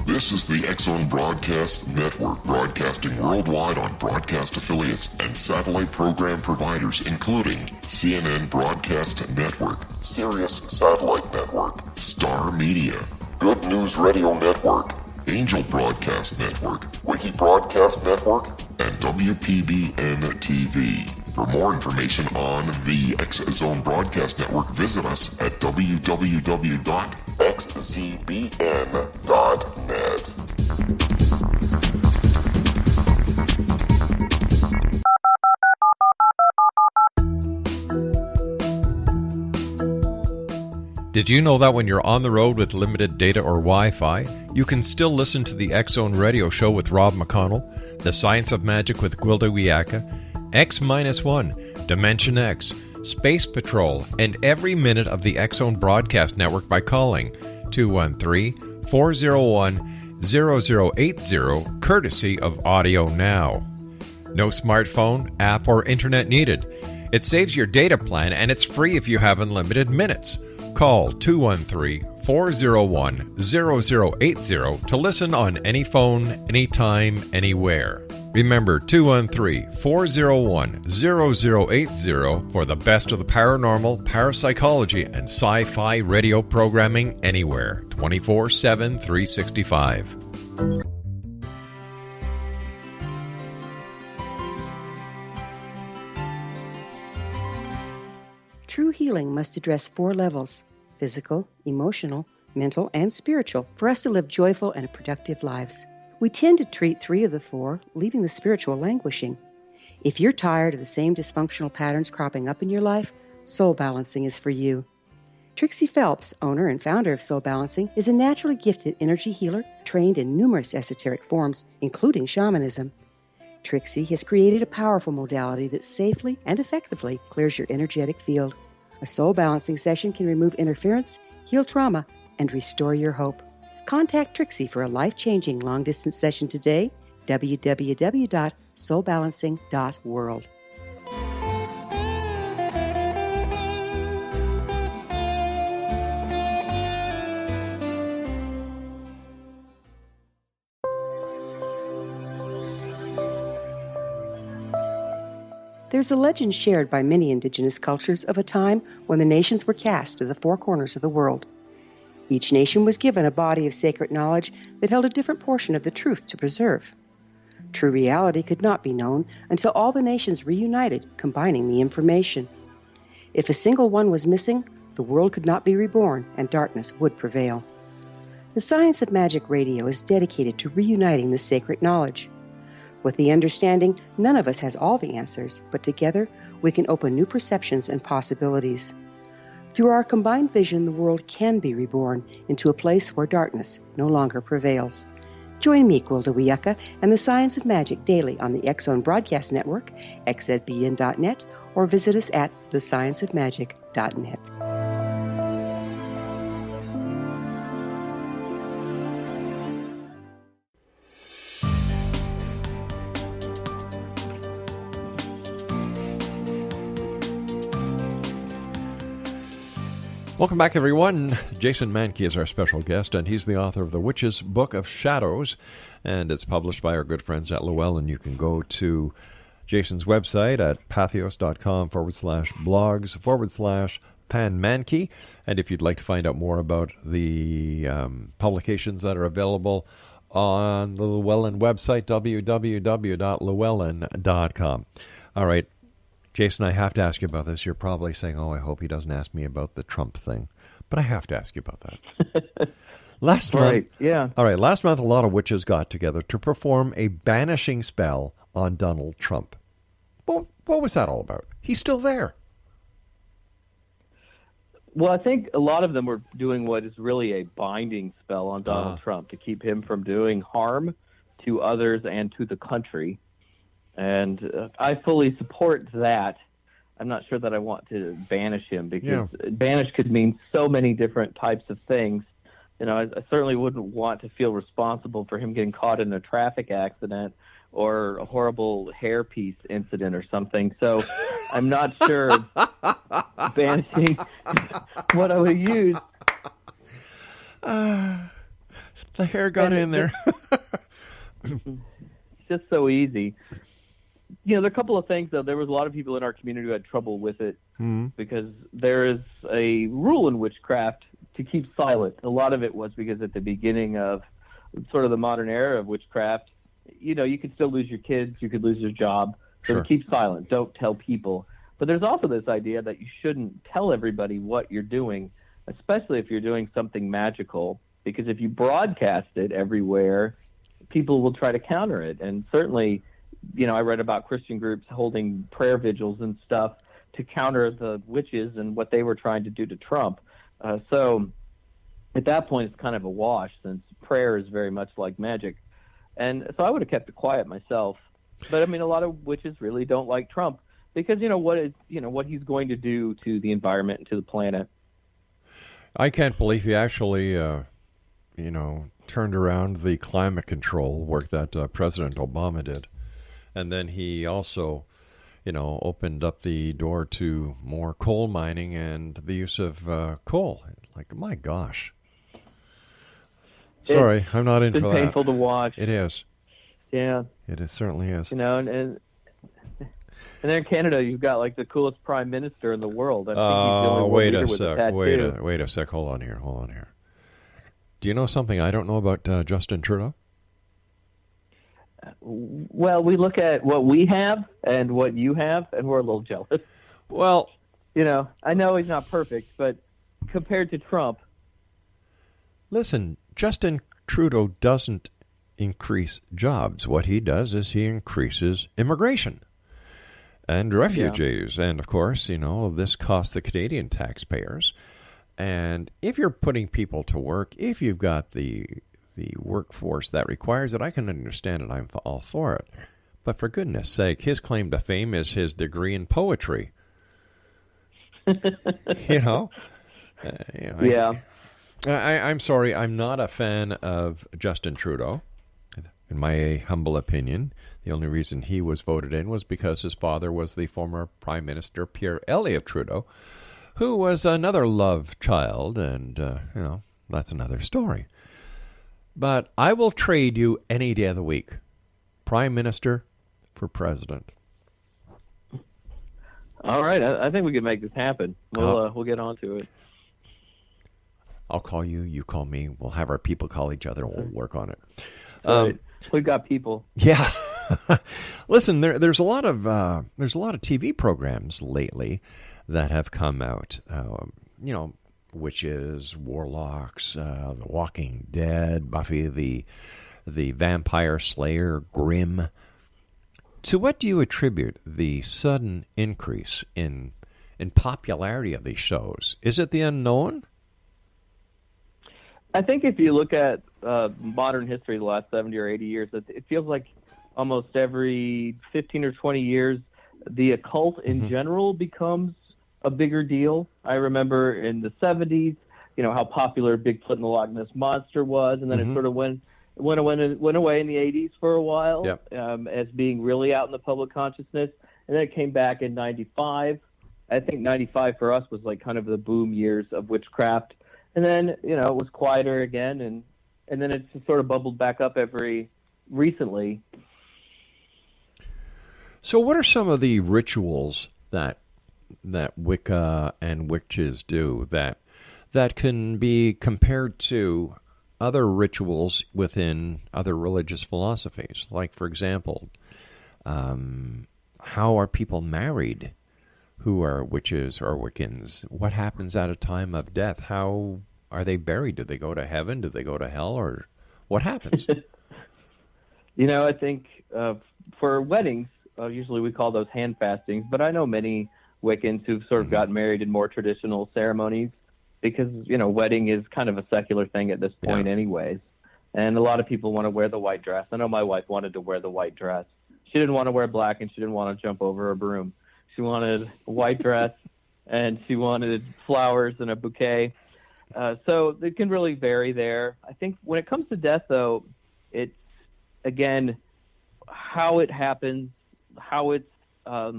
This is the X Zone Broadcast Network, broadcasting worldwide on broadcast affiliates and satellite program providers, including CNN Broadcast Network, Sirius Satellite Network, Star Media, Good News Radio Network, Angel Broadcast Network, Wiki Broadcast Network, and WPBN TV. For more information on the X Zone Broadcast Network, visit us at www.xzbn.net. Did you know that when you're on the road with limited data or Wi-Fi, you can still listen to the X-Zone Radio Show with Rob McConnell, The Science of Magic with Gwilda Wiyaka, X-1, Dimension X, Space Patrol, and every minute of the X-Zone Broadcast Network by calling 213-401-0080, courtesy of Audio Now. No smartphone, app, or internet needed. It saves your data plan, and it's free if you have unlimited minutes. Call 213-401-0080 to listen on any phone, anytime, anywhere. Remember 213-401-0080 for the best of the paranormal, parapsychology, and sci-fi radio programming anywhere, 24/7, 365. True healing must address 4 levels: physical, emotional, mental, and spiritual, for us to live joyful and productive lives. We tend to treat 3 of the 4, leaving the spiritual languishing. If you're tired of the same dysfunctional patterns cropping up in your life, Soul Balancing is for you. Trixie Phelps, owner and founder of Soul Balancing, is a naturally gifted energy healer trained in numerous esoteric forms, including shamanism. Trixie has created a powerful modality that safely and effectively clears your energetic field. A soul balancing session can remove interference, heal trauma, and restore your hope. Contact Trixie for a life-changing long-distance session today. www.soulbalancing.world. There's a legend shared by many indigenous cultures of a time when the nations were cast to the 4 corners of the world. Each nation was given a body of sacred knowledge that held a different portion of the truth to preserve. True reality could not be known until all the nations reunited, combining the information. If a single one was missing, the world could not be reborn and darkness would prevail. The Science of Magic Radio is dedicated to reuniting the sacred knowledge. With the understanding, none of us has all the answers, but together we can open new perceptions and possibilities. Through our combined vision, the world can be reborn into a place where darkness no longer prevails. Join me, Gwilda Wiyaka, and the Science of Magic daily on the X-Zone Broadcast Network, xzbn.net, or visit us at thescienceofmagic.net. Welcome back, everyone. Jason Mankey is our special guest, and he's the author of The Witch's Book of Shadows, and it's published by our good friends at Llewellyn. You can go to Jason's website at pathos.com/blogs/Pan Mankey, and if you'd like to find out more about the publications that are available on the Llewellyn website, www.llewellyn.com. All right. Jason, I have to ask you about this. You're probably saying, I hope he doesn't ask me about the Trump thing. But I have to ask you about that. Last month, a lot of witches got together to perform a banishing spell on Donald Trump. Well, what was that all about? He's still there. Well, I think a lot of them were doing what is really a binding spell on Donald Trump to keep him from doing harm to others and to the country. And I fully support that. I'm not sure that I want to banish him because banish could mean so many different types of things. I certainly wouldn't want to feel responsible for him getting caught in a traffic accident or a horrible hairpiece incident or something. So I'm not sure banishing what I would use. The hair got in there. It's just so easy. There are a couple of things, though. There was a lot of people in our community who had trouble with it because there is a rule in witchcraft to keep silent. A lot of it was because at the beginning of sort of the modern era of witchcraft, you could still lose your kids, you could lose your job, so Sure. keep silent, don't tell people. But there's also this idea that you shouldn't tell everybody what you're doing, especially if you're doing something magical, because if you broadcast it everywhere, people will try to counter it. And certainly, I read about Christian groups holding prayer vigils and stuff to counter the witches and what they were trying to do to Trump. So at that point, it's kind of a wash, since prayer is very much like magic. And so I would have kept it quiet myself. But I mean, a lot of witches really don't like Trump because what he's going to do to the environment and to the planet. I can't believe he actually, turned around the climate control work that President Obama did. And then he also, opened up the door to more coal mining and the use of coal. Like, my gosh. Sorry, I'm not in for that. It's painful to watch. It is. Yeah. It certainly is. And then in Canada, you've got like the coolest prime minister in the world. I think he's the only wait leader a with sec. tattoo. Wait a sec. Hold on here. Do you know something I don't know about Justin Trudeau? Well, we look at what we have and what you have, and we're a little jealous. Well, I know he's not perfect, but compared to Trump. Listen, Justin Trudeau doesn't increase jobs. What he does is he increases immigration and refugees. And, of course, this costs the Canadian taxpayers. And if you're putting people to work, if you've got the workforce that requires it, I can understand it. I'm all for it. But for goodness sake, his claim to fame is his degree in poetry. Yeah. I'm sorry. I'm not a fan of Justin Trudeau. In my humble opinion, the only reason he was voted in was because his father was the former Prime Minister Pierre Elliott Trudeau, who was another love child, and, that's another story. But I will trade you any day of the week, Prime Minister for President. All right. I think we can make this happen. We'll get on to it. I'll call you, you call me, we'll have our people call each other, and we'll work on it. Right. We've got people. Yeah. Listen, there's a lot of TV programs lately that have come out. Witches, warlocks, The Walking Dead, Buffy the Vampire Slayer, Grimm. To what do you attribute the sudden increase in popularity of these shows? Is it the unknown? I think if you look at modern history, the last 70 or 80 years, it feels like almost every 15 or 20 years, the occult in general becomes a bigger deal. I remember in the 70s, how popular Bigfoot and the Loch Ness Monster was, and then it sort of went away in the 80s for a while as being really out in the public consciousness, and then it came back in 95. I think 95 for us was like kind of the boom years of witchcraft. And then, it was quieter again, and then it's sort of bubbled back up recently. So what are some of the rituals that Wicca and witches do that can be compared to other rituals within other religious philosophies? Like, for example, how are people married who are witches or Wiccans? What happens at a time of death? How are they buried? Do they go to heaven? Do they go to hell? Or what happens? I think for weddings, usually we call those hand fastings, but I know many Wiccans who've sort of gotten married in more traditional ceremonies because, wedding is kind of a secular thing at this point anyways. And a lot of people want to wear the white dress. I know my wife wanted to wear the white dress. She didn't want to wear black, and she didn't want to jump over a broom. She wanted a white dress, and she wanted flowers and a bouquet. So it can really vary there. I think when it comes to death, though, it's, again, how it happens, how it's, I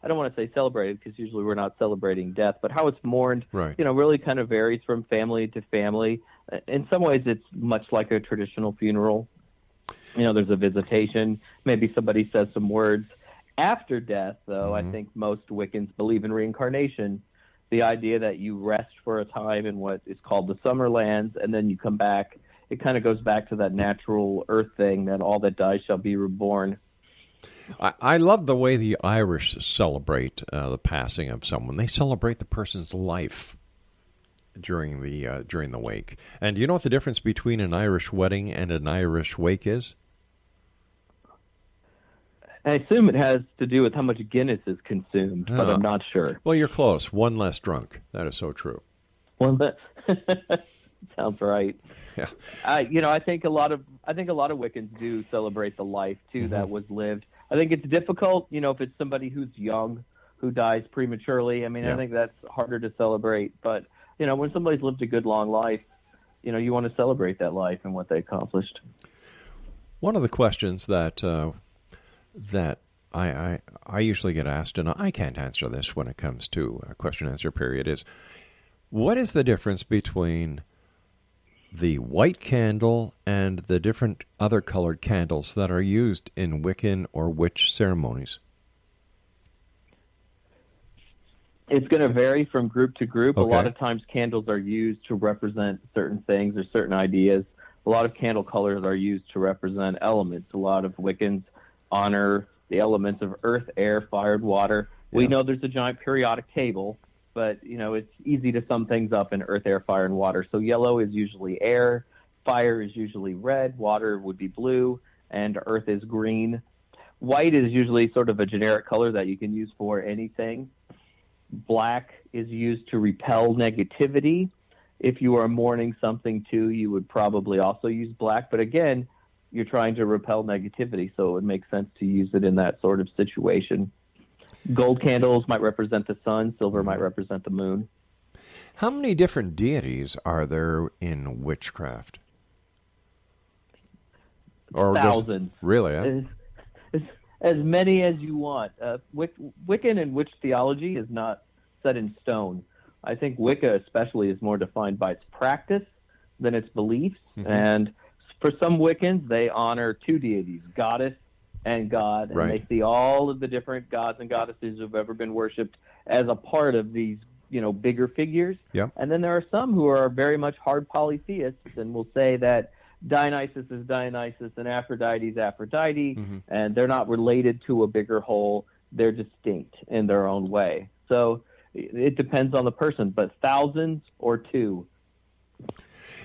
don't want to say celebrated because usually we're not celebrating death, but how it's mourned, really kind of varies from family to family. In some ways, it's much like a traditional funeral. There's a visitation. Maybe somebody says some words. After death, though, I think most Wiccans believe in reincarnation the idea that you rest for a time in what is called the summer lands, and then you come back. It kind of goes back to that natural earth thing, that all that dies shall be reborn. I love the way the Irish celebrate the passing of someone. They celebrate the person's life during the wake. And do you know what the difference between an Irish wedding and an Irish wake is? I assume it has to do with how much Guinness is consumed, but I'm not sure. Well, you're close. One less drunk. That is so true. One less. Sounds right. Yeah. I think a lot of Wiccans do celebrate the life too that was lived. I think it's difficult, if it's somebody who's young who dies prematurely. I mean, I think that's harder to celebrate. But when somebody's lived a good long life, you want to celebrate that life and what they accomplished. One of the questions that I usually get asked, and I can't answer this when it comes to a question-answer period, is what is the difference between the white candle and the different other colored candles that are used in Wiccan or witch ceremonies? It's going to vary from group to group. Okay. A lot of times candles are used to represent certain things or certain ideas. A lot of candle colors are used to represent elements. A lot of Wiccans honor the elements of earth, air, fire, and water. Yeah. We know there's a giant periodic table, but, it's easy to sum things up in earth, air, fire, and water. So yellow is usually air, fire is usually red, water would be blue, and earth is green. White is usually sort of a generic color that you can use for anything. Black is used to repel negativity. If you are mourning something too, you would probably also use black. But again, you're trying to repel negativity, so it would make sense to use it in that sort of situation. Gold candles might represent the sun. Silver might represent the moon. How many different deities are there in witchcraft? Or thousands. Really? Eh? As many as you want. Wiccan and witch theology is not set in stone. I think Wicca especially is more defined by its practice than its beliefs. Mm-hmm. And for some Wiccans, they honor two deities, goddess and God, and they see all of the different gods and goddesses who've ever been worshipped as a part of these, bigger figures. Yep. And then there are some who are very much hard polytheists and will say that Dionysus is Dionysus and Aphrodite is Aphrodite, and they're not related to a bigger whole. They're distinct in their own way. So it depends on the person, but thousands or two.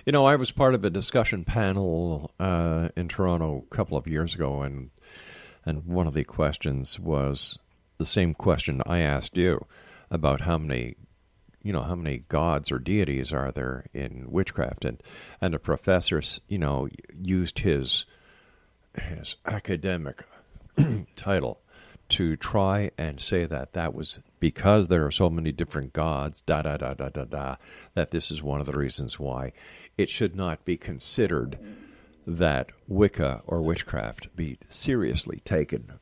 I was part of a discussion panel in Toronto a couple of years ago, and one of the questions was the same question I asked you about how many gods or deities are there in witchcraft, and a professor, used his academic title to try and say that was because there are so many different gods, that this is one of the reasons why it should not be considered that Wicca or witchcraft be seriously taken.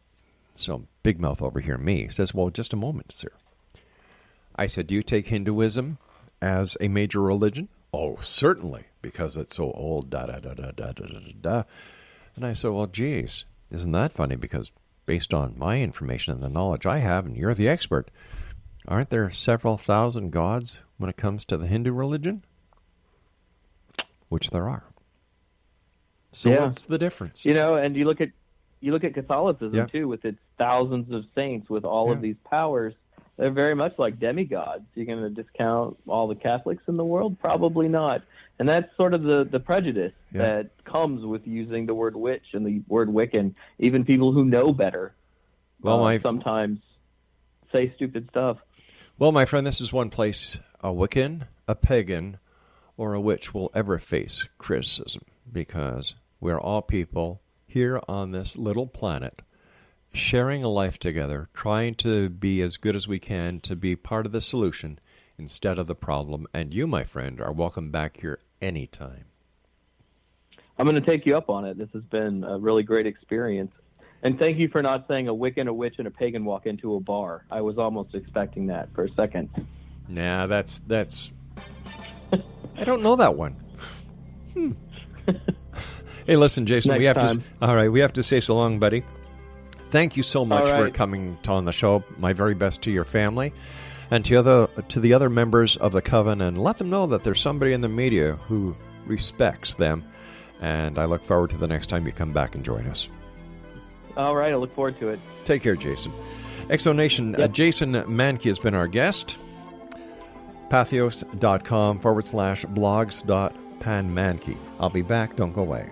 So Big Mouth over here, me, says, well, just a moment, sir. I said, do you take Hinduism as a major religion? Oh, certainly, because it's so old, And I said, well, geez, isn't that funny? Because based on my information and the knowledge I have, and you're the expert, aren't there several thousand gods when it comes to the Hindu religion? Which there are. So what's the difference? And you look at Catholicism too, with its thousands of saints, with all of these powers. They're very much like demigods. You're going to discount all the Catholics in the world? Probably not. And that's sort of the prejudice that comes with using the word witch and the word Wiccan. Even people who know better sometimes say stupid stuff. Well, my friend, this is one place a Wiccan, a pagan, or a witch will ever face criticism, because we're all people here on this little planet sharing a life together, trying to be as good as we can to be part of the solution instead of the problem. And you, my friend, are welcome back here anytime. I'm going to take you up on it. This has been a really great experience. And thank you for not saying a Wiccan, a witch, and a pagan walk into a bar. I was almost expecting that for a second. Nah, that's I don't know that one. Hey, listen, Jason, we have to say so long, buddy. Thank you so much for coming on the show. My very best to your family. and to the other members of the coven, and let them know that there's somebody in the media who respects them. And I look forward to the next time you come back and join us. All right, I look forward to it. Take care, Jason. Exonation, Yep. Jason Mankey has been our guest. Pathos.com/blogs.panmankey. I'll be back. Don't go away.